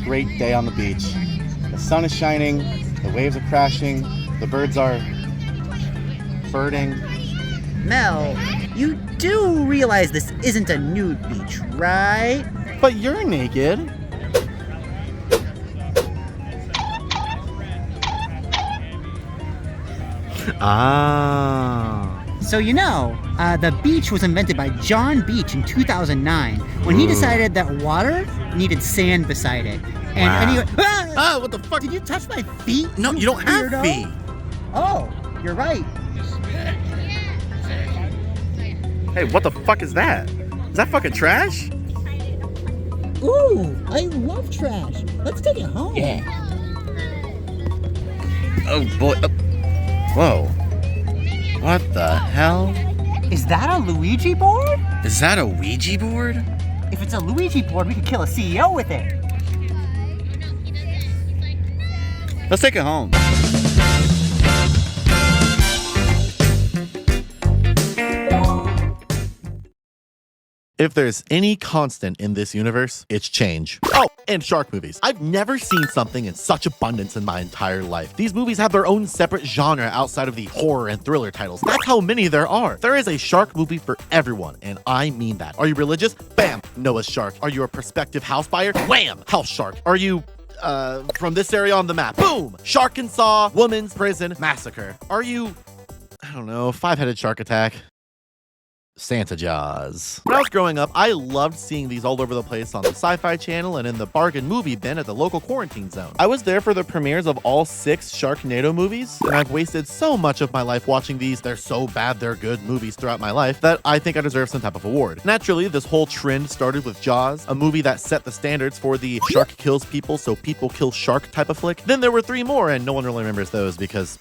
great day on the beach. The sun is shining, the waves are crashing, the birds are birding. Mel, you do realize this isn't a nude beach, right? But you're naked. Ah. So the beach was invented by John Beach in 2009 when he decided that water needed sand beside it. And anyway, What the fuck? Did you touch my feet? No, you don't have weirdo? feet. Oh, you're right. Hey, what the fuck is that? Is that fucking trash? Ooh, I love trash. Let's take it home. Yeah. Oh boy. Whoa. What the hell? Is that a Luigi board? Is that a Ouija board? If it's a Luigi board, we could kill a CEO with it. Let's take it home. If there's any constant in this universe, it's change. Oh, and shark movies. I've never seen something in such abundance in my entire life. These movies have their own separate genre outside of the horror and thriller titles. That's how many there are. There is a shark movie for everyone, and I mean that. Are you religious? Bam, Noah's Shark. Are you a prospective house buyer? Wham, House Shark. Are you from this area on the map? Boom, Sharkensaw, Woman's Prison Massacre. Are you, I don't know, Five-Headed Shark Attack? Santa Jaws. When I was growing up, I loved seeing these all over the place on the Sci-Fi Channel and in the bargain movie bin at the local quarantine zone. I was there for the premieres of all 6 Sharknado movies, and I've wasted so much of my life watching these "they're so bad they're good" movies throughout my life that I think I deserve some type of award. Naturally, this whole trend started with Jaws, a movie that set the standards for the shark kills people so people kill shark type of flick. Then there were 3 more, and no one really remembers those because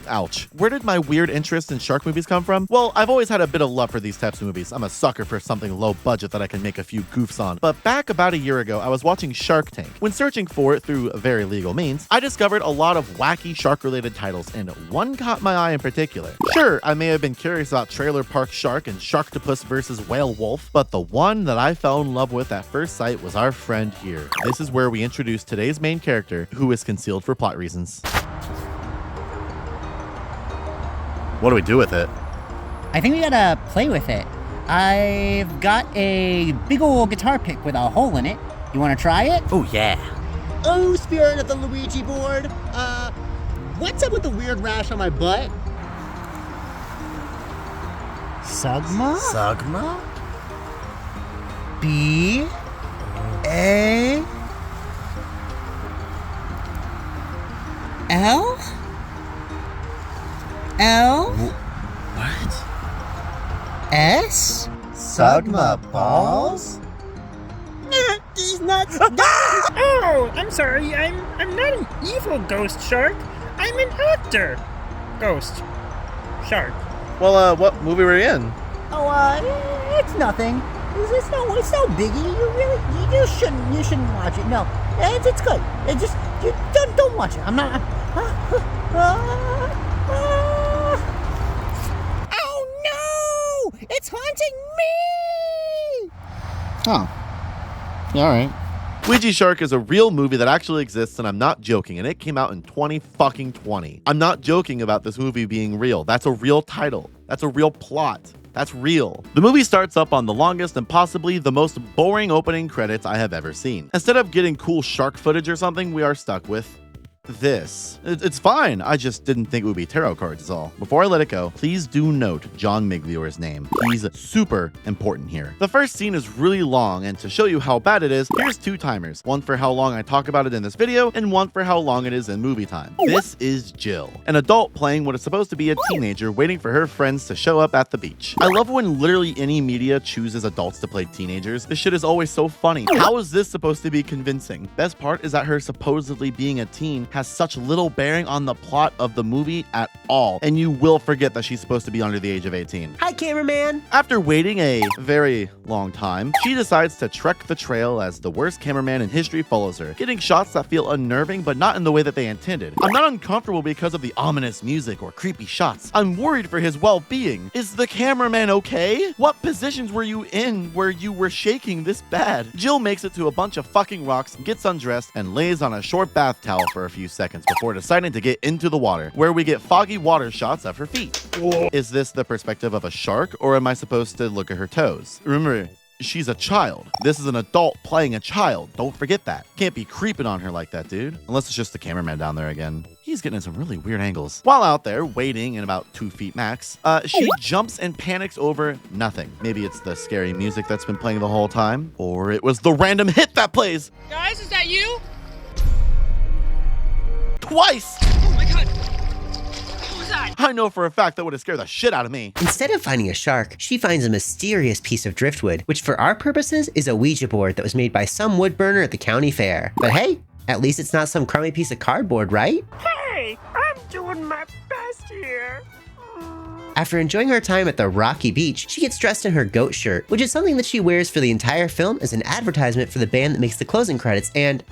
ouch. Where did my weird interest in shark movies come from? Well, I've always had a bit of love for these types of movies. I'm a sucker for something low budget that I can make a few goofs on. But back about a year ago, I was watching Shark Tank. When searching for it through very legal means, I discovered a lot of wacky shark-related titles, and one caught my eye in particular. Sure, I may have been curious about Trailer Park Shark and Sharktopus vs. Whale Wolf, but the one that I fell in love with at first sight was our friend here. This is where we introduce today's main character, who is concealed for plot reasons. What do we do with it? I think we gotta play with it. I've got a big old guitar pick with a hole in it. You wanna try it? Oh, yeah. Oh, spirit of the Luigi board. What's up with the weird rash on my butt? Sugma? Sugma? B A L L What? S Sugma balls? These nuts. Oh, I'm sorry. I'm not an evil ghost shark. I'm an actor. Ghost shark. Well, what movie were you in? Oh, it's nothing. It's no biggie. You shouldn't watch it. No, it's good. It just don't watch it. I'm not. Oh no! It's haunting me! Oh. Yeah, all right. Ouija Shark is a real movie that actually exists, and I'm not joking, and it came out in 2020. I'm not joking about this movie being real. That's a real title. That's a real plot. That's real. The movie starts up on the longest and possibly the most boring opening credits I have ever seen. Instead of getting cool shark footage or something, we are stuck with this. It's fine. I just didn't think it would be tarot cards is all. Before I let it go, please do note John Miglor's name. He's super important here. The first scene is really long, and to show you how bad it is, here's 2 timers. One for how long I talk about it in this video, and one for how long it is in movie time. This is Jill, an adult playing what is supposed to be a teenager waiting for her friends to show up at the beach. I love when literally any media chooses adults to play teenagers. This shit is always so funny. How is this supposed to be convincing? Best part is that her supposedly being a teen has such little bearing on the plot of the movie at all, and you will forget that she's supposed to be under the age of 18. Hi, cameraman. After waiting a very long time, she decides to trek the trail as the worst cameraman in history follows her, getting shots that feel unnerving but not in the way that they intended. I'm not uncomfortable because of the ominous music or creepy shots. I'm worried for his well-being. Is the cameraman okay? What positions were you in where you were shaking this bad? Jill makes it to a bunch of fucking rocks, gets undressed, and lays on a short bath towel for a few seconds before deciding to get into the water, where we get foggy water shots of her feet. Is this the perspective of a shark, or am I supposed to look at her toes? Remember, she's a child. This is an adult playing a child. Don't forget that. Can't be creeping on her like that, dude. Unless it's just the cameraman down there again. He's getting in some really weird angles. While out there, waiting in about 2 feet max, she jumps and panics over nothing. Maybe it's the scary music that's been playing the whole time, or it was the random hit that plays. Guys, is that you? Twice! Oh my god. What was that? I know for a fact that would have scared the shit out of me. Instead of finding a shark, she finds a mysterious piece of driftwood, which for our purposes is a Ouija board that was made by some wood burner at the county fair. But hey, at least it's not some crummy piece of cardboard, right? Hey, I'm doing my best here. After enjoying her time at the rocky beach, she gets dressed in her goat shirt, which is something that she wears for the entire film as an advertisement for the band that makes the closing credits, and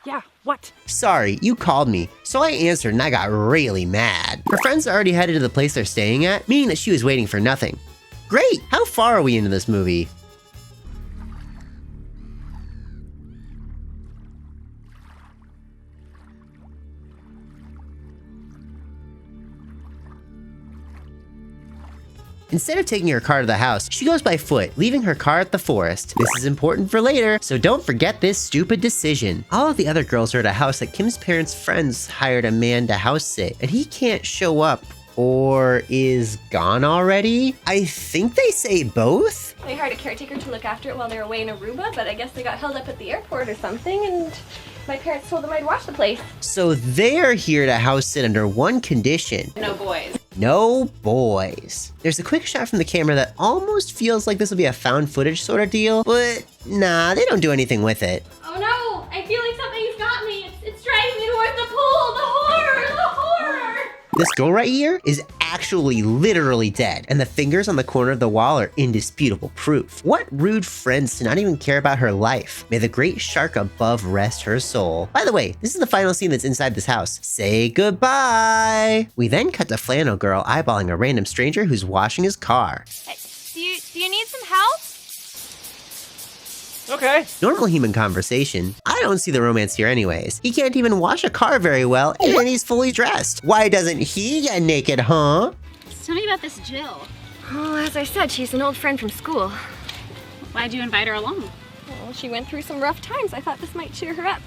Yeah, what? sorry, you called me. So I answered and I got really mad. Her friends are already headed to the place they're staying at, meaning that she was waiting for nothing. Great, how far are we into this movie? Instead of taking her car to the house, she goes by foot, leaving her car at the forest. This is important for later, so don't forget this stupid decision. All of the other girls are at a house that Kim's parents' friends hired a man to house sit, and he can't show up or is gone already? I think they say both. They hired a caretaker to look after it while they were away in Aruba, but I guess they got held up at the airport or something, and my parents told them I'd watch the place. So they're here to house sit under one condition. No boys. No boys. There's a quick shot from the camera that almost feels like this will be a found footage sort of deal, but nah, they don't do anything with it. Oh no! I feel like something's got me. It's driving me towards the pool. The horror! The horror! This girl right here is actually literally dead, and the fingers on the corner of the wall are indisputable proof. What rude friends to not even care about her life. May the great shark above rest her soul. By the way, this is the final scene that's inside this house. Say goodbye! We then cut to Flannel Girl eyeballing a random stranger who's washing his car. Do you need some help? Okay. Normal human conversation. I don't see the romance here anyways. He can't even wash a car very well, and he's fully dressed. Why doesn't he get naked, huh? Tell me about this Jill. Well, as I said, she's an old friend from school. Why'd you invite her along? Well, she went through some rough times. I thought this might cheer her up.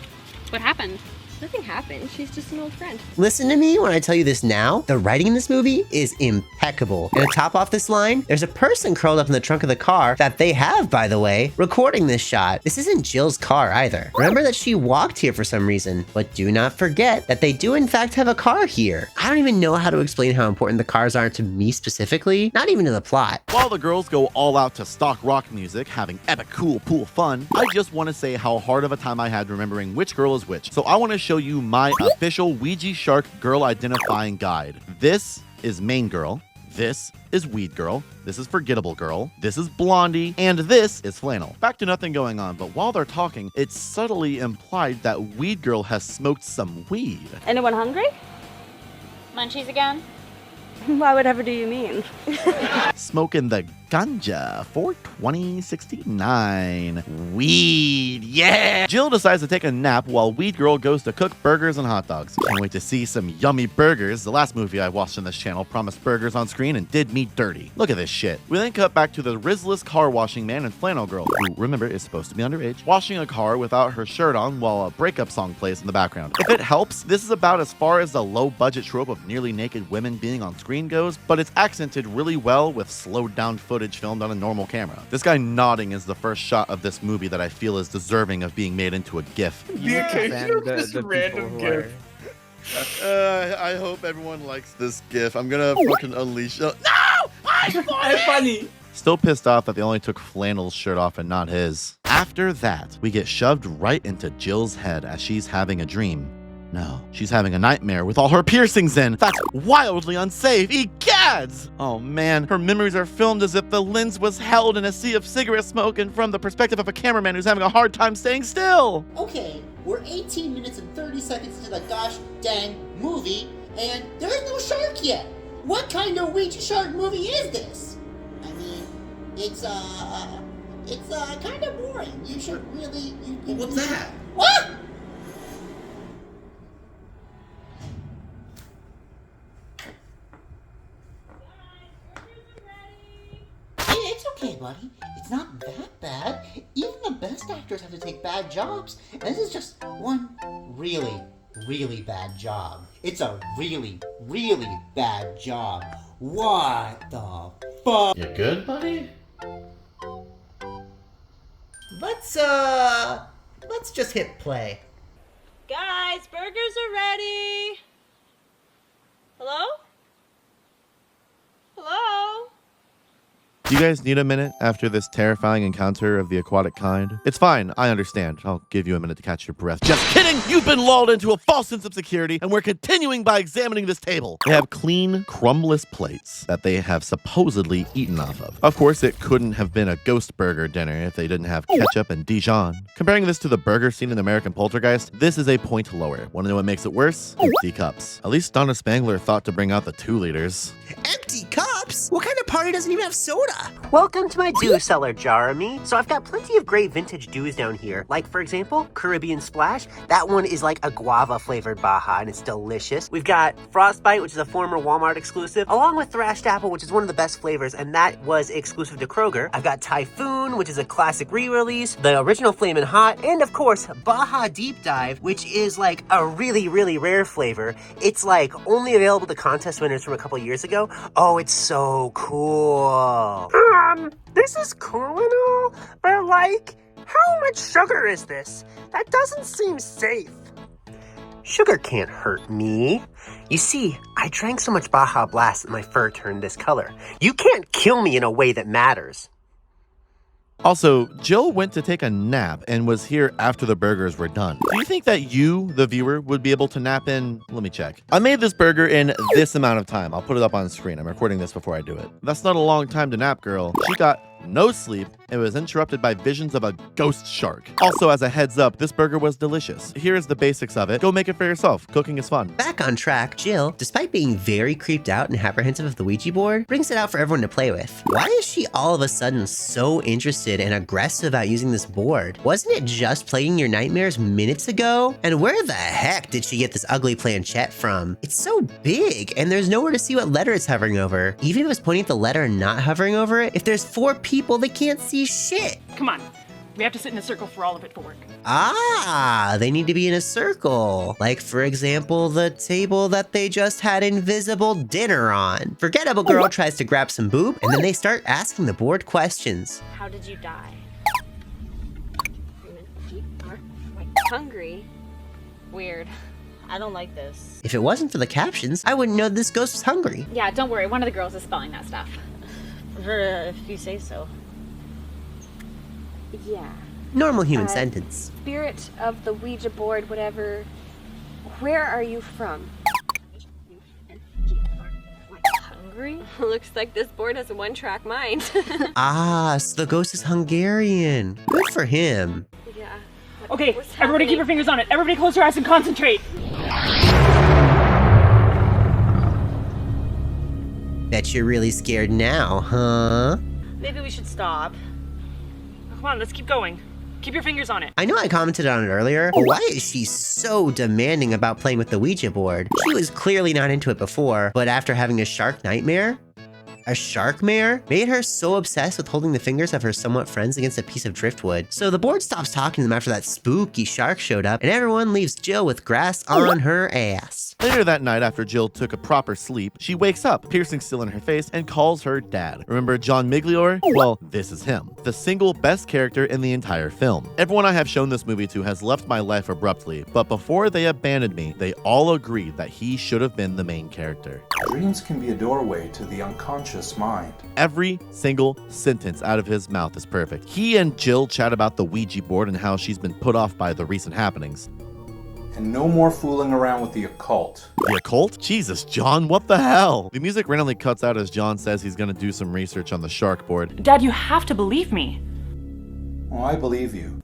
What happened? Nothing happened. She's just an old friend. Listen to me when I tell you this now. The writing in this movie is impeccable. And to top off this line, there's a person curled up in the trunk of the car that they have, by the way, recording this shot. This isn't Jill's car either. Remember that she walked here for some reason, but do not forget that they do in fact have a car here. I don't even know how to explain how important the cars are to me specifically, not even to the plot. While the girls go all out to stock rock music, having epic cool pool fun, I just want to say how hard of a time I had remembering which girl is which. So I want to show you my official Ouija Shark girl identifying guide. This is main girl. This is weed girl. This is forgettable girl. This is blondie. And this is flannel. Back to nothing going on, but while they're talking, it's subtly implied that weed girl has smoked some weed. Anyone hungry? Munchies again? Why, whatever do you mean? Smoking the ganja for $20.69. Weed, yeah! Jill decides to take a nap while Weed Girl goes to cook burgers and hot dogs. Can't wait to see some yummy burgers. The last movie I watched on this channel promised burgers on screen and did me dirty. Look at this shit. We then cut back to the Rizless car washing man and Flannel Girl, who, remember, is supposed to be underage, washing a car without her shirt on while a breakup song plays in the background. If it helps, this is about as far as the low-budget trope of nearly naked women being on screen goes, but it's accented really well with slowed down footage filmed on a normal camera. This guy nodding is the first shot of this movie that I feel is deserving of being made into a GIF. The random gift. I hope everyone likes this GIF. I'm gonna fucking unleash. No! I'm funny! I'm funny. Still pissed off that they only took Flannel's shirt off and not his. After that, we get shoved right into Jill's head as she's having a dream. No, she's having a nightmare with all her piercings in. That's wildly unsafe. Egads! Oh man, her memories are filmed as if the lens was held in a sea of cigarette smoke and from the perspective of a cameraman who's having a hard time staying still. Okay, we're 18 minutes and 30 seconds into the gosh dang movie, and there's no shark yet. What kind of Ouija Shark movie is this? I mean, it's kind of boring. You should really... What's that? What? It's okay, buddy. It's not that bad. Even the best actors have to take bad jobs, and this is just one really, really bad job. It's a really, really bad job. What the fuck? You good, buddy? Let's just hit play. Guys, burgers are ready. Hello? Hello? Do you guys need a minute after this terrifying encounter of the aquatic kind? It's fine, I understand. I'll give you a minute to catch your breath. Just kidding! You've been lulled into a false sense of security, and we're continuing by examining this table. They have clean, crumbless plates that they have supposedly eaten off of. Of course, it couldn't have been a ghost burger dinner if they didn't have ketchup and Dijon. Comparing this to the burger scene in American Poltergeist, this is a point lower. Wanna know what makes it worse? Empty cups. At least Donna Spangler thought to bring out the 2 liters. Empty cups? What kind of party doesn't even have soda? Welcome to my dew cellar, Jeremy. So I've got plenty of great vintage dews down here. Like, for example, Caribbean Splash. That one is like a guava-flavored Baja, and it's delicious. We've got Frostbite, which is a former Walmart exclusive, along with Thrashed Apple, which is one of the best flavors, and that was exclusive to Kroger. I've got Typhoon, which is a classic re-release, the original Flamin' Hot, and of course, Baja Deep Dive, which is like a really, really rare flavor. It's like only available to contest winners from a couple years ago. Oh, it's so cool. This is cool and all, but like, how much sugar is this? That doesn't seem safe. Sugar can't hurt me. You see, I drank so much Baja Blast that my fur turned this color. You can't kill me in a way that matters. Also, Jill went to take a nap and was here after the burgers were done. Do you think that you, the viewer, would be able to nap in? Let me check. I made this burger in this amount of time. I'll put it up on screen. I'm recording this before I do it. That's not a long time to nap, girl. She got no sleep and was interrupted by visions of a ghost shark. Also, as a heads up, this burger was delicious. Here's the basics of it. Go make it for yourself. Cooking is fun. Back on track, Jill, despite being very creeped out and apprehensive of the Ouija board, brings it out for everyone to play with. Why is she all of a sudden so interested and aggressive about using this board? Wasn't it just plaguing your nightmares minutes ago? And where the heck did she get this ugly planchette from? It's so big, and there's nowhere to see what letter it's hovering over. Even if it's pointing at the letter and not hovering over it, if there's 4 people, they can't see shit. Come on. We have to sit in a circle for all of it to work. Ah, they need to be in a circle. Like, for example, the table that they just had invisible dinner on. Forgettable girl tries to grab some boob, and then they start asking the board questions. How did you die? You are like hungry. Weird. I don't like this. If it wasn't for the captions, I wouldn't know this ghost was hungry. Yeah, don't worry. One of the girls is spelling that stuff. If you say so. Yeah. Normal human sentence. Spirit of the Ouija board, whatever. Where are you from? Hungry? Looks like this board has a one-track mind. Ah, so the ghost is Hungarian. Good for him. Yeah. Okay, What's everybody keep happening? your fingers on it. Everybody close your eyes and concentrate. Bet you're really scared now, huh? Maybe we should stop. Come on, let's keep going. Keep your fingers on it. I know I commented on it earlier, but why is she so demanding about playing with the Ouija board? She was clearly not into it before, but after having a shark nightmare, a shark mare made her so obsessed with holding the fingers of her somewhat friends against a piece of driftwood. So the board stops talking to them after that spooky shark showed up, and everyone leaves Jill with grass on her ass. Later that night, after Jill took a proper sleep, she wakes up, piercing still in her face, and calls her dad. Remember John Miglor? Well, this is him, the single best character in the entire film. Everyone I have shown this movie to has left my life abruptly, but before they abandoned me, they all agreed that he should have been the main character. Dreams can be a doorway to the unconscious subconscious mind. Every single sentence out of his mouth is perfect. He and Jill chat about the Ouija board and how she's been put off by the recent happenings. And no more fooling around with the occult. The occult? Jesus, John, what the hell? The music randomly cuts out as John says he's gonna do some research on the shark board. Dad, you have to believe me. Well, I believe you.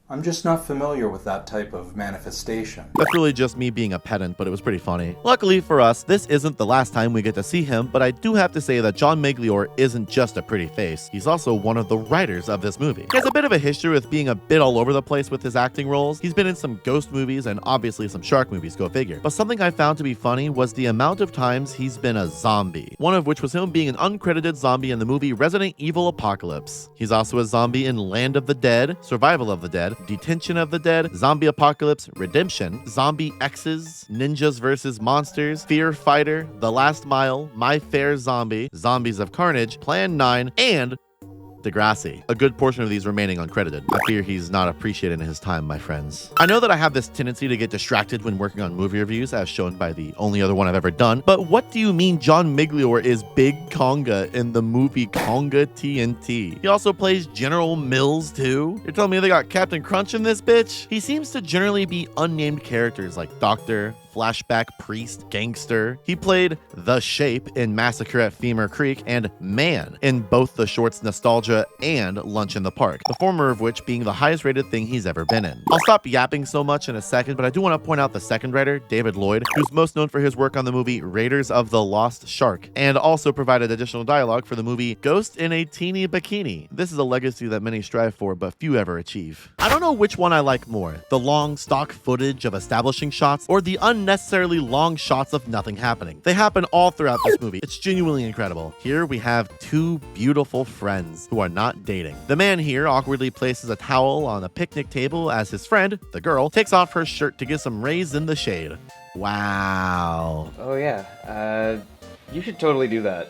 I'm just not familiar with that type of manifestation. That's really just me being a pedant, but it was pretty funny. Luckily for us, this isn't the last time we get to see him, but I do have to say that John Miglor isn't just a pretty face. He's also one of the writers of this movie. He has a bit of a history with being a bit all over the place with his acting roles. He's been in some ghost movies and obviously some shark movies, go figure. But something I found to be funny was the amount of times he's been a zombie. One of which was him being an uncredited zombie in the movie Resident Evil Apocalypse. He's also a zombie in Land of the Dead, Survival of the Dead, Detention of the Dead, Zombie Apocalypse, Redemption, Zombie X's, Ninjas vs. Monsters, Fear Fighter, The Last Mile, My Fair Zombie, Zombies of Carnage, Plan 9, and Degrassi. A good portion of these remaining uncredited. I fear he's not appreciated in his time, my friends. I know that I have this tendency to get distracted when working on movie reviews, as shown by the only other one I've ever done, but what do you mean John Miglor is Big Conga in the movie Conga TNT? He also plays General Mills too? You're telling me they got Captain Crunch in this bitch? He seems to generally be unnamed characters like Doctor, Flashback Priest, Gangster. He played The Shape in Massacre at Femur Creek and Man in both the shorts Nostalgia and Lunch in the Park, the former of which being the highest rated thing he's ever been in. I'll stop yapping so much in a second, but I do want to point out the second writer, David Lloyd, who's most known for his work on the movie Raiders of the Lost Shark, and also provided additional dialogue for the movie Ghost in a Teeny Bikini. This is a legacy that many strive for, but few ever achieve. I don't know which one I like more, the long stock footage of establishing shots or the unnecessarily long shots of nothing happening. They happen all throughout this movie. It's genuinely incredible. Here we have two beautiful friends who are not dating. The man here awkwardly places a towel on a picnic table as his friend, the girl, takes off her shirt to get some rays in the shade. Wow. Oh yeah, you should totally do that.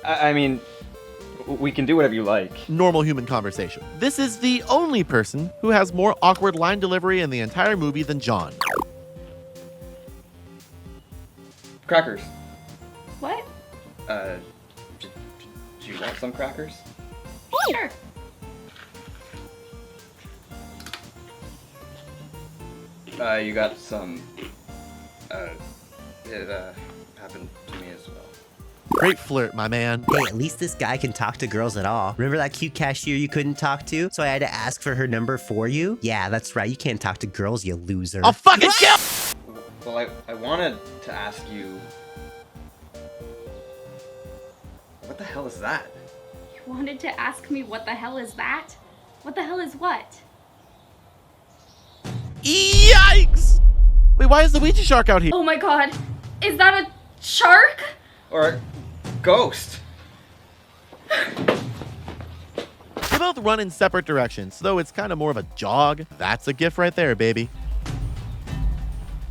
I mean, we can do whatever you like. Normal human conversation. This is the only person who has more awkward line delivery in the entire movie than John. Crackers. What? Do you want some crackers? Sure. You got some, it happened to me as well. Great flirt, my man. Hey, at least this guy can talk to girls at all. Remember that cute cashier you couldn't talk to? So I had to ask for her number for you? Yeah, that's right. You can't talk to girls, you loser. I'll fucking kill! Well, I wanted to ask you... What the hell is that? You wanted to ask me what the hell is that? What the hell is what? Yikes! Wait, why is the Ouija shark out here? Oh my god. Is that a shark? Or a ghost? They both run in separate directions, though it's kind of more of a jog. That's a gift right there, baby.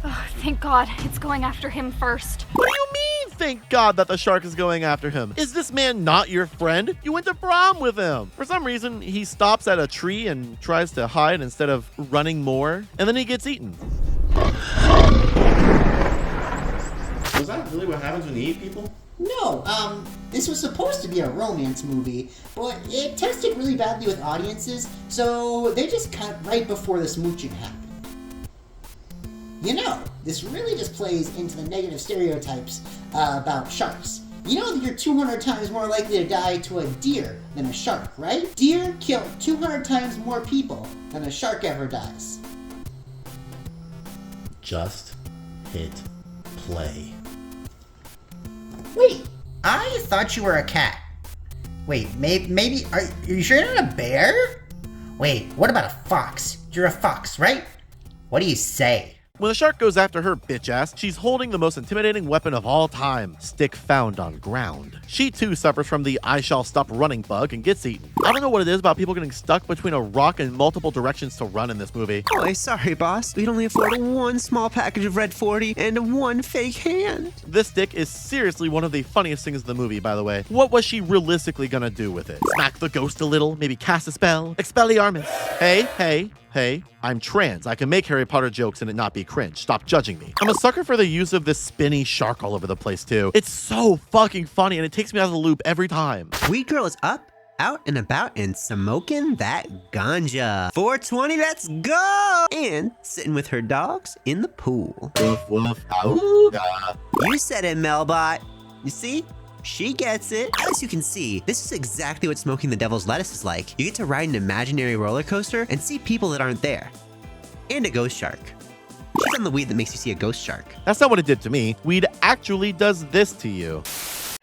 Oh, thank God. It's going after him first. What do you mean, thank God that the shark is going after him? Is this man not your friend? You went to prom with him. For some reason, he stops at a tree and tries to hide instead of running more, and then he gets eaten. Was that really what happens when you eat people? No, this was supposed to be a romance movie, but it tested really badly with audiences, so they just cut right before the smooching happened. You know, this really just plays into the negative stereotypes about sharks. You know that you're 200 times more likely to die to a deer than a shark, right? Deer kill 200 times more people than a shark ever does. Just hit play. Wait, I thought you were a cat. Wait, maybe, are you sure you're not a bear? Wait, what about a fox? You're a fox, right? What do you say? When the shark goes after her bitch ass, she's holding the most intimidating weapon of all time, stick found on ground. She too suffers from the I shall stop running bug and gets eaten. I don't know what it is about people getting stuck between a rock and multiple directions to run in this movie. Oh, sorry, boss. We'd only afford one small package of Red 40 and one fake hand. This stick is seriously one of the funniest things in the movie, by the way. What was she realistically gonna do with it? Smack the ghost a little? Maybe cast a spell? Expelliarmus? Hey, Hey, I'm trans. I can make Harry Potter jokes and it not be cringe. Stop judging me. I'm a sucker for the use of this spinny shark all over the place too. It's so fucking funny and it takes me out of the loop every time. Weed Girl is up, out and about and smoking that ganja. 420, let's go! And sitting with her dogs in the pool. Woof, woof, auga. You said it, Melbot. You see? She gets it. As you can see, this is exactly what smoking the devil's lettuce is like. You get to ride an imaginary roller coaster and see people that aren't there. And a ghost shark. She's on the weed that makes you see a ghost shark. That's not what it did to me. Weed actually does this to you.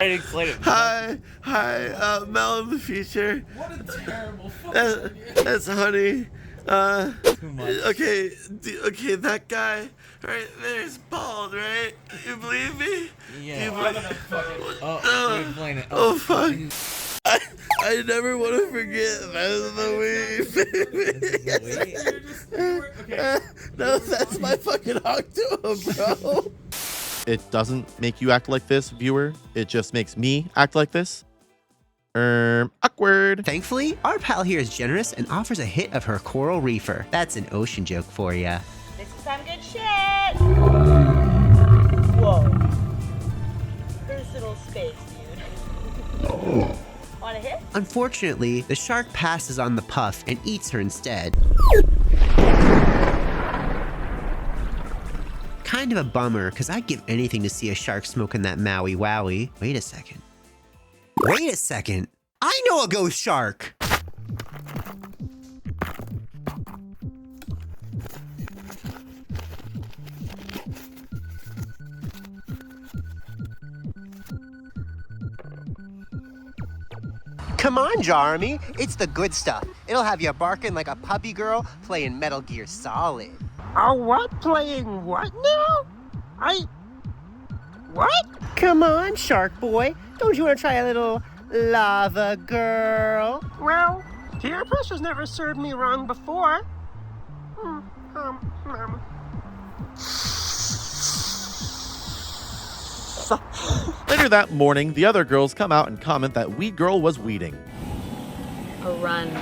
Hi, Mel in the future. What a terrible That's Honey. Okay, that guy right there's bald, right? You believe me? Yeah. You believe Explain it. Oh, fuck. I never want to forget that's the weed. No, that's my fucking Octo, bro. It doesn't make you act like this, viewer. It just makes me act like this. Awkward. Thankfully, our pal here is generous and offers a hit of her coral reefer. That's an ocean joke for ya. This is some good shit. Whoa. Personal space, dude. Want a hit? Unfortunately, the shark passes on the puff and eats her instead. Kind of a bummer, because I'd give anything to see a shark smoking that Maui Wowie. Wait a second. Wait a second! I know a ghost shark! Come on, Jeremy. It's the good stuff. It'll have you barking like a puppy girl playing Metal Gear Solid. Oh, what? Playing what now? What? Come on, Shark Boy. Don't you want to try a little lava girl? Well, peer pressure's never served me wrong before. Later that morning, the other girls come out and comment that Weed Girl was weeding. A run.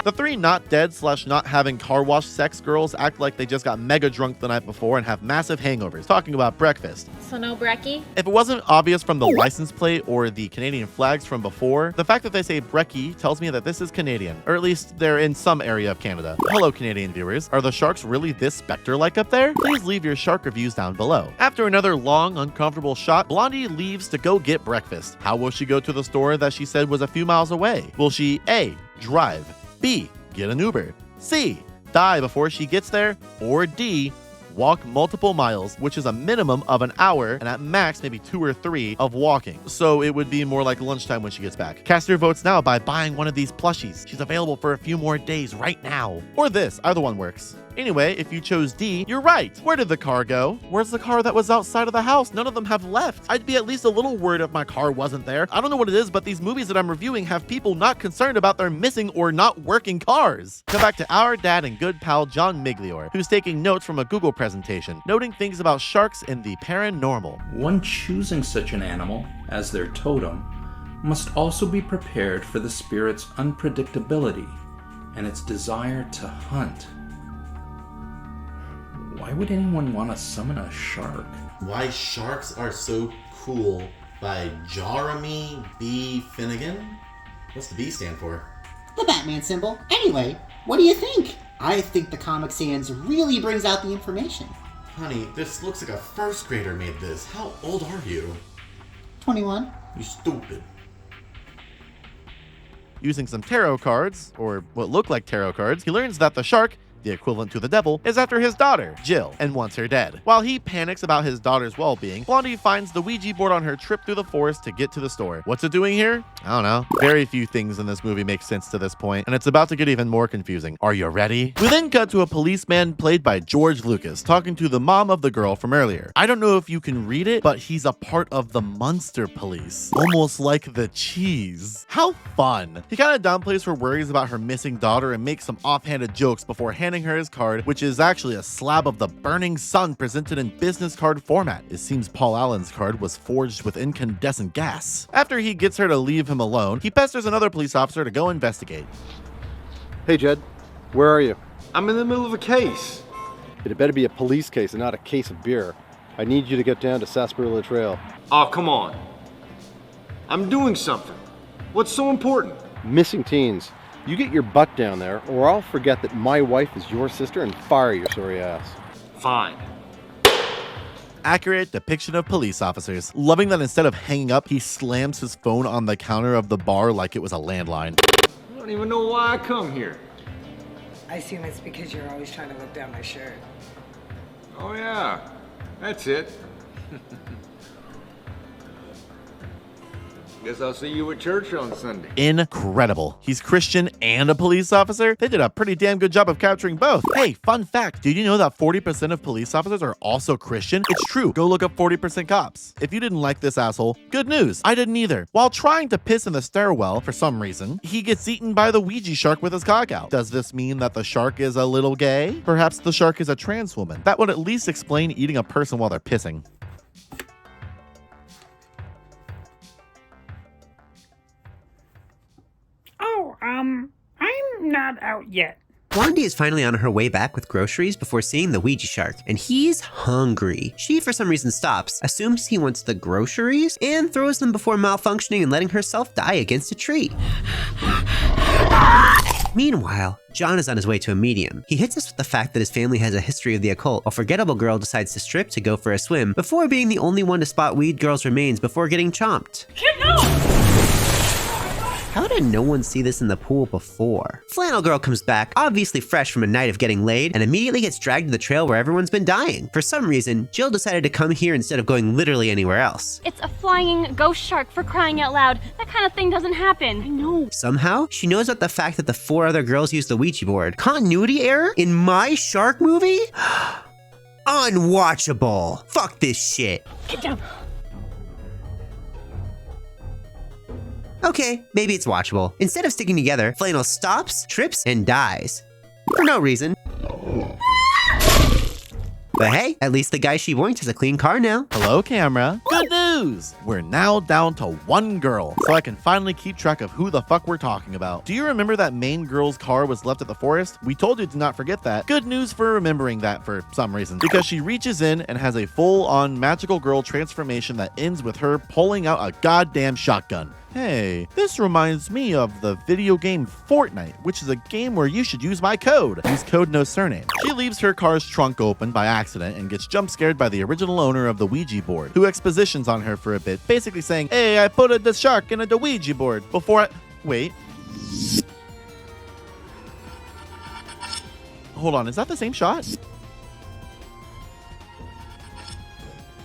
The three not dead / not having car wash sex girls act like they just got mega drunk the night before and have massive hangovers, talking about breakfast. So no brekkie? If it wasn't obvious from the license plate or the Canadian flags from before, the fact that they say brekkie tells me that this is Canadian, or at least they're in some area of Canada. Hello, Canadian viewers. Are the sharks really this specter-like up there? Please leave your shark reviews down below. After another long, uncomfortable shot, Blondie leaves to go get breakfast. How will she go to the store that she said was a few miles away? Will she A, drive, B, get an Uber, C, die before she gets there, or D, walk multiple miles, which is a minimum of an hour and at max maybe 2 or 3 of walking. So it would be more like lunchtime when she gets back. Cast your votes now by buying one of these plushies. She's available for a few more days right now. Or this, either one works. Anyway, if you chose D, you're right. Where did the car go? Where's the car that was outside of the house? None of them have left. I'd be at least a little worried if my car wasn't there. I don't know what it is, but these movies that I'm reviewing have people not concerned about their missing or not working cars. Come back to our dad and good pal John Miglor, who's taking notes from a Google presentation, noting things about sharks and the paranormal. One choosing such an animal as their totem must also be prepared for the spirit's unpredictability and its desire to hunt. Why would anyone want to summon a shark? Why Sharks Are So Cool by Jeremy B. Finnegan? What's the B stand for? The Batman symbol. Anyway, what do you think? I think the Comic Sans really brings out the information. Honey, this looks like a first grader made this. How old are you? 21. You stupid. Using some tarot cards, or what look like tarot cards, he learns that the shark, the equivalent to the devil, is after his daughter, Jill, and wants her dead. While he panics about his daughter's well-being, Blondie finds the Ouija board on her trip through the forest to get to the store. What's it doing here? I don't know. Very few things in this movie make sense to this point, and it's about to get even more confusing. Are you ready? We then cut to a policeman played by George Lucas talking to the mom of the girl from earlier. I don't know if you can read it, but he's a part of the Munster Police. Almost like the cheese. How fun. He kind of downplays her worries about her missing daughter and makes some offhanded jokes before handing her his card, which is actually a slab of the burning sun presented in business card format. It seems Paul Allen's card was forged with incandescent gas. After he gets her to leave him alone, he pesters another police officer to go investigate. Hey Jed, where are you? I'm in the middle of a case. It better be a police case and not a case of beer. I need you to get down to Sarsaparilla Trail. Oh, come on. I'm doing something. What's so important? Missing teens. You get your butt down there, or I'll forget that my wife is your sister and fire your sorry ass. Fine. Accurate depiction of police officers. Loving that instead of hanging up, he slams his phone on the counter of the bar like it was a landline. I don't even know why I come here. I assume it's because you're always trying to look down my shirt. Oh yeah, that's it. Guess I'll see you at church on Sunday. Incredible. He's Christian and a police officer? They did a pretty damn good job of capturing both. Hey, fun fact. Did you know that 40% of police officers are also Christian? It's true. Go look up 40% cops. If you didn't like this asshole, good news. I didn't either. While trying to piss in the stairwell, for some reason, he gets eaten by the Ouija shark with his cock out. Does this mean that the shark is a little gay? Perhaps the shark is a trans woman. That would at least explain eating a person while they're pissing. Oh, I'm not out yet. Blondie is finally on her way back with groceries before seeing the Ouija shark, and he's hungry. She, for some reason, stops, assumes he wants the groceries, and throws them before malfunctioning and letting herself die against a tree. Meanwhile, John is on his way to a medium. He hits us with the fact that his family has a history of the occult, while Forgettable Girl decides to strip to go for a swim before being the only one to spot Weed Girl's remains before getting chomped. Kid, no! How did no one see this in the pool before? Flannel Girl comes back, obviously fresh from a night of getting laid, and immediately gets dragged to the trail where everyone's been dying. For some reason, Jill decided to come here instead of going literally anywhere else. It's a flying ghost shark, for crying out loud. That kind of thing doesn't happen. I know. Somehow, she knows about the fact that the 4 other girls used the Ouija board. Continuity error? In my shark movie? Unwatchable. Fuck this shit. Get down. Okay, maybe it's watchable. Instead of sticking together, Flannel stops, trips, and dies. For no reason. But hey, at least the guy she boinked has a clean car now. Hello, camera. Good news! We're now down to 1 girl, so I can finally keep track of who the fuck we're talking about. Do you remember that main girl's car was left at the forest? We told you to not forget that. Good news for remembering that for some reason. Because she reaches in and has a full-on magical girl transformation that ends with her pulling out a goddamn shotgun. Hey, this reminds me of the video game Fortnite, which is a game where you should use my code. Use code Nosurname. She leaves her car's trunk open by accident and gets jump scared by the original owner of the Ouija board, who expositions on her for a bit, basically saying, hey, I put the shark in the Ouija board before I... Wait. Hold on, is that the same shot?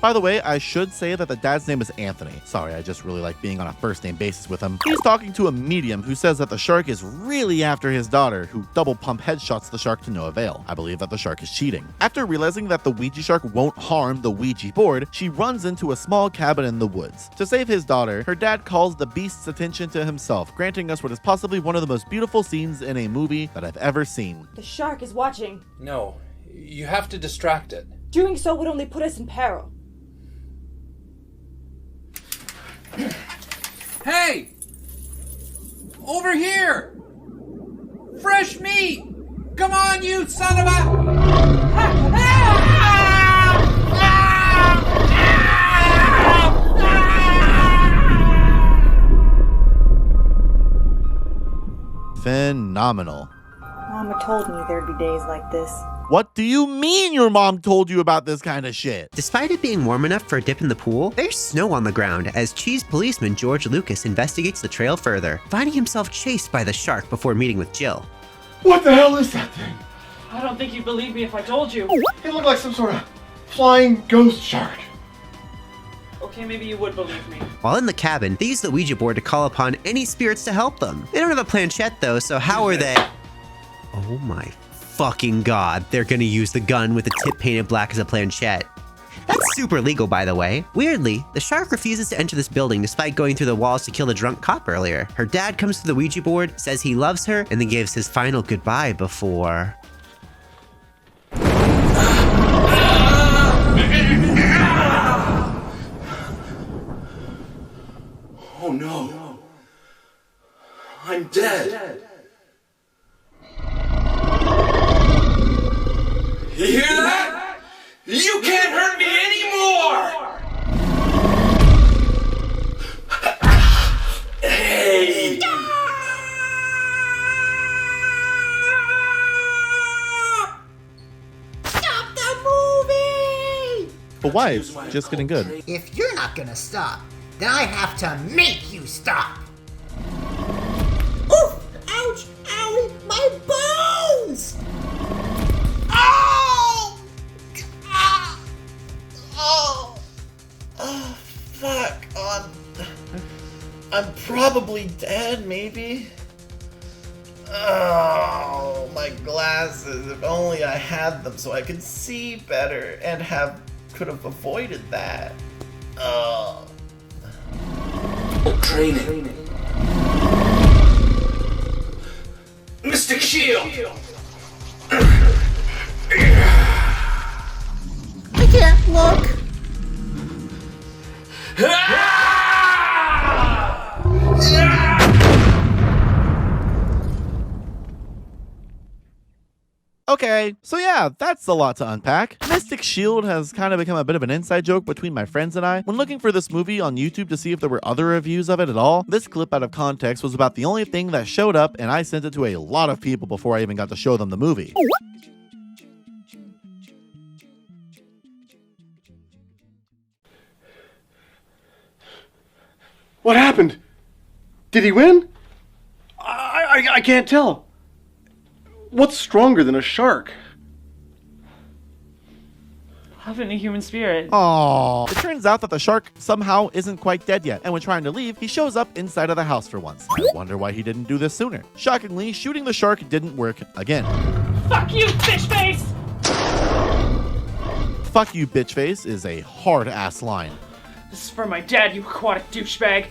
By the way, I should say that the dad's name is Anthony. Sorry, I just really like being on a first name basis with him. He's talking to a medium who says that the shark is really after his daughter, who double pump headshots the shark to no avail. I believe that the shark is cheating. After realizing that the Ouija shark won't harm the Ouija board, she runs into a small cabin in the woods. To save his daughter, her dad calls the beast's attention to himself, granting us what is possibly one of the most beautiful scenes in a movie that I've ever seen. The shark is watching. No, you have to distract it. Doing so would only put us in peril. Hey! Over here! Fresh meat! Come on, you son of a... Phenomenal. Mama told me there'd be days like this. What do you mean your mom told you about this kind of shit? Despite it being warm enough for a dip in the pool, there's snow on the ground as cheese policeman George Lucas investigates the trail further, finding himself chased by the shark before meeting with Jill. What the hell is that thing? I don't think you'd believe me if I told you. It looked like some sort of flying ghost shark. Okay, maybe you would believe me. While in the cabin, they use the Ouija board to call upon any spirits to help them. They don't have a planchette though, so how are they... Oh my fucking god, they're gonna use the gun with the tip painted black as a planchette. That's super legal, by the way. Weirdly, the shark refuses to enter this building despite going through the walls to kill the drunk cop earlier. Her dad comes to the Ouija board, says he loves her, and then gives his final goodbye before... Oh no. I'm dead. But why? It's just getting good. If you're not gonna stop, then I have to make you stop. Oof! Ouch! Owie! My bones! Oh! Ah! Oh! Oh, fuck. I'm probably dead, maybe. Oh, my glasses. If only I had them so I could see better and could have avoided that. Oh. Training. Mystic Shield! I can't look! Okay, so yeah, that's a lot to unpack. Mystic Shield has kind of become a bit of an inside joke between my friends and I. When looking for this movie on YouTube to see if there were other reviews of it at all, this clip out of context was about the only thing that showed up, and I sent it to a lot of people before I even got to show them the movie. What happened? Did he win? I can't tell. What's stronger than a shark? Having a human spirit. Aww. It turns out that the shark somehow isn't quite dead yet, and when trying to leave, he shows up inside of the house for once. I wonder why he didn't do this sooner. Shockingly, shooting the shark didn't work again. Fuck you, fish face! Fuck you, bitch face is a hard-ass line. This is for my dad, you aquatic douchebag.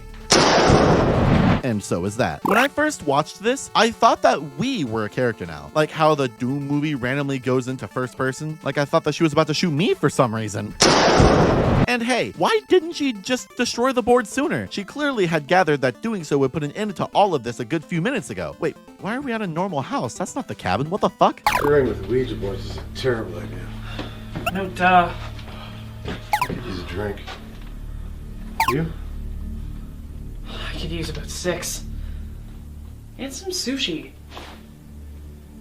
And so is that. When I first watched this, I thought that we were a character now. Like how the Doom movie randomly goes into first person. Like I thought that she was about to shoot me for some reason. And hey, why didn't she just destroy the board sooner? She clearly had gathered that doing so would put an end to all of this a good few minutes ago. Wait, why are we at a normal house? That's not the cabin. What the fuck? Screwing with Ouija boards is a terrible idea. No duh. I could use a drink. You? I could use about 6. And some sushi.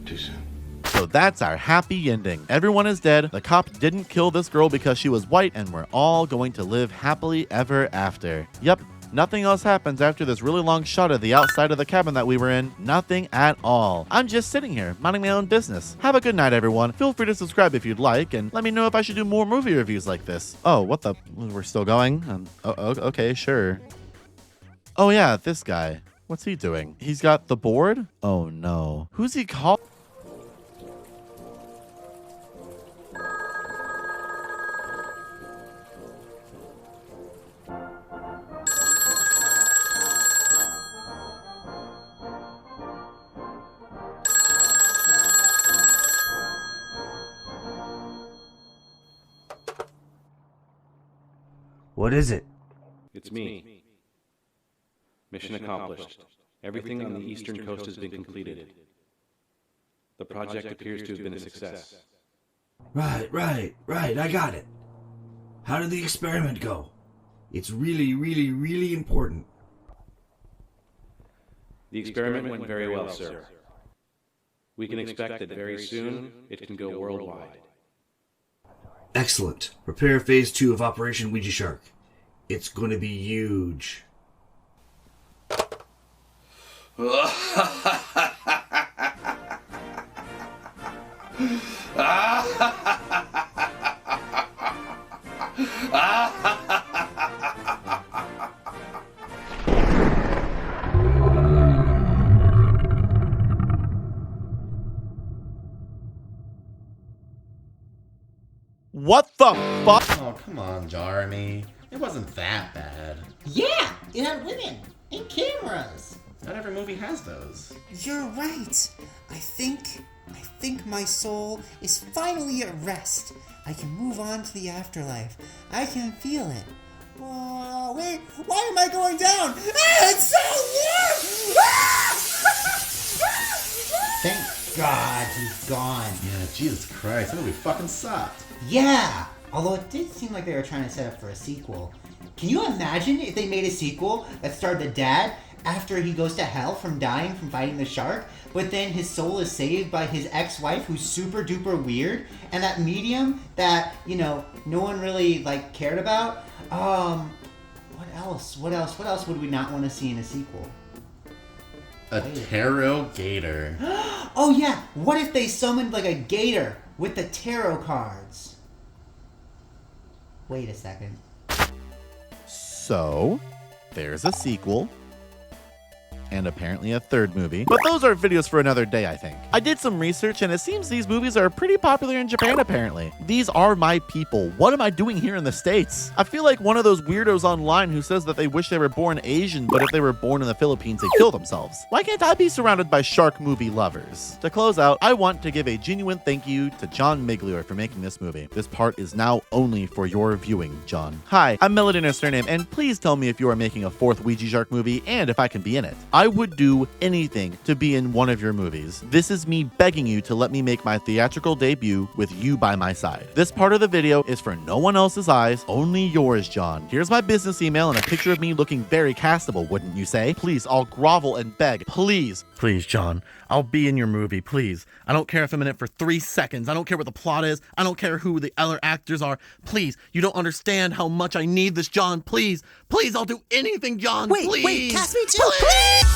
Too soon. So that's our happy ending. Everyone is dead. The cop didn't kill this girl because she was white, and we're all going to live happily ever after. Yep. Nothing else happens after this really long shot of the outside of the cabin that we were in. Nothing at all. I'm just sitting here, minding my own business. Have a good night, everyone. Feel free to subscribe if you'd like, and let me know if I should do more movie reviews like this. Oh, what the? We're still going? Okay, sure. Oh yeah, this guy. What's he doing? He's got the board? Oh no. Who's he called? What is it? It's me. Mission accomplished. Everything on the eastern coast has been completed. The project appears to have been a success. Right, I got it. How did the experiment go? It's really important. The experiment went very well, sir. We can expect that very soon it can go worldwide. Excellent. Prepare phase 2 of Operation Ouija Shark. It's going to be huge. What the fuck? Oh, come on, Jeremy. It wasn't that bad. Yeah, it had women and cameras. Not every movie has those. You're right. I think my soul is finally at rest. I can move on to the afterlife. I can feel it. Oh, wait, why am I going down? Ah, it's so warm! Thank God he's gone. Yeah, Jesus Christ, that movie fucking sucked. Yeah, although it did seem like they were trying to set up for a sequel. Can you imagine if they made a sequel that starred the dad after he goes to hell from dying from fighting the shark, but then his soul is saved by his ex-wife who's super duper weird, and that medium that, you know, no one really like cared about? What else would we not want to see in a sequel? A tarot gator. Oh yeah, what if they summoned like a gator with the tarot cards? Wait a second. So, there's a sequel. And apparently a third movie. But those are videos for another day, I think. I did some research and it seems these movies are pretty popular in Japan, apparently. These are my people. What am I doing here in the States? I feel like one of those weirdos online who says that they wish they were born Asian, but if they were born in the Philippines, they'd kill themselves. Why can't I be surrounded by shark movie lovers? To close out, I want to give a genuine thank you to John Miglor for making this movie. This part is now only for your viewing, John. Hi, I'm Melody Nosurname, and please tell me if you are making a fourth Ouija Shark movie and if I can be in it. I would do anything to be in one of your movies. This is me begging you to let me make my theatrical debut with you by my side. This part of the video is for no one else's eyes, only yours, John. Here's my business email and a picture of me looking very castable, wouldn't you say? Please, I'll grovel and beg. Please. Please, John. I'll be in your movie, please. I don't care if I'm in it for 3 seconds. I don't care what the plot is. I don't care who the other actors are. Please, you don't understand how much I need this, John. Please, please, I'll do anything, John. Please. Wait, cast me too. Please.